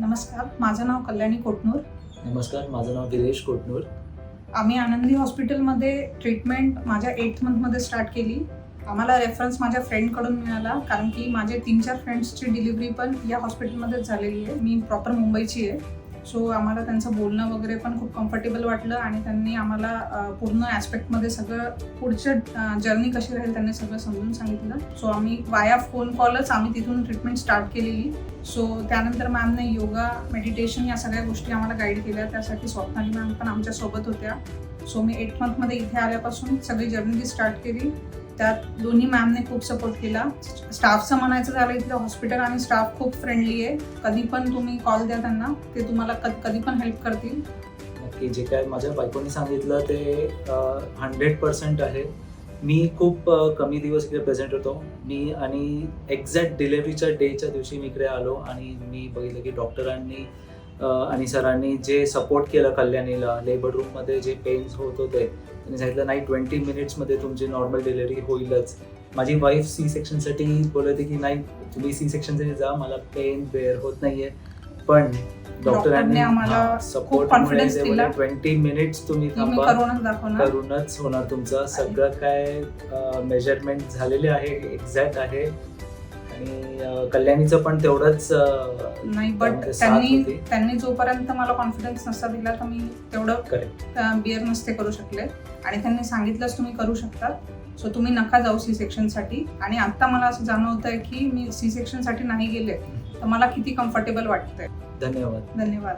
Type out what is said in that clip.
नमस्कार, माझं नाव कल्याणी कोटनूर. नमस्कार, माझं नाव गिरीश कोटनूर. आम्ही आनंदी हॉस्पिटलमध्ये ट्रीटमेंट माझ्या 8th मंथमध्ये स्टार्ट केली. आम्हाला रेफरन्स माझ्या फ्रेंडकडून मिळाला, कारण की माझे 3-4 फ्रेंड्सची डिलिव्हरी पण या हॉस्पिटलमध्येच झालेली आहे. मी प्रॉपर मुंबईची आहे. सो आम्हाला त्यांचं बोलणं वगैरे पण खूप कम्फर्टेबल वाटलं आणि त्यांनी आम्हाला पूर्ण ॲस्पेक्टमध्ये सगळं पुढचं जर्नी कशी राहील त्यांनी सगळं समजून सांगितलं. सो आम्ही वाया फोन कॉलच आम्ही तिथून ट्रीटमेंट स्टार्ट केलेली. सो त्यानंतर मॅमने योगा, मेडिटेशन या सगळ्या गोष्टी आम्हाला गाईड केल्या. त्यासाठी स्वप्नाली मॅम पण आमच्यासोबत होत्या. सो मी 8th मंथमध्ये इथे आल्यापासून सगळी जर्नी स्टार्ट केली. त्यात दोन्ही मॅमने खूप सपोर्ट केला. स्टाफचं म्हणायचं झालं, इथलं हॉस्पिटल आणि स्टाफ खूप फ्रेंडली आहे. कधी पण तुम्ही कॉल द्या त्यांना, ते तुम्हाला कधी पण हेल्प करतील. नक्की जे काय माझ्या बायकोने सांगितलं ते 100% आहे. मी खूप कमी दिवस इकडे प्रेझेंट होतो. मी आणि एक्झॅक्ट डिलेव्हरीच्या डेच्या दिवशी मी इकडे आलो आणि मी बघितलं की डॉक्टरांनी आणि सरांनी जे सपोर्ट केलं कल्याणीला, लेबर रूममध्ये जे पेन्स होत होते त्यांनी सांगितलं नाही 20 मिनिट्समध्ये तुमची नॉर्मल डिलिव्हरी होईलच. माझी वाईफ सी सेक्शनसाठी बोलत होती की नाही तुम्ही सी सेक्शनसाठी जा, मला पेन बेअर होत नाहीये. पण डॉक्टरांनी आम्हाला सपोर्ट कॉन्फिडन्स दिला. 20 मिनिट्स तुम्ही थांबा, करूनच होणार तुमचं. सगळं काय मेजरमेंट झालेले आहे, एक्झॅक्ट आहे. आणि कल्याणीचं पण तेवढंच नाही, बट त्यांनी जोपर्यंत मला कॉन्फिडन्स नसता दिला तर मी तेवढं बिअर नसते करू शकले. आणि त्यांनी सांगितलंच तुम्ही करू शकता, सो तुम्ही नका जाऊ सी सेक्शनसाठी. आणि आता मला असं जाणवत आहे की मी सी सेक्शनसाठी नाही गेले तर मला किती कम्फर्टेबल वाटतंय. धन्यवाद. धन्यवाद.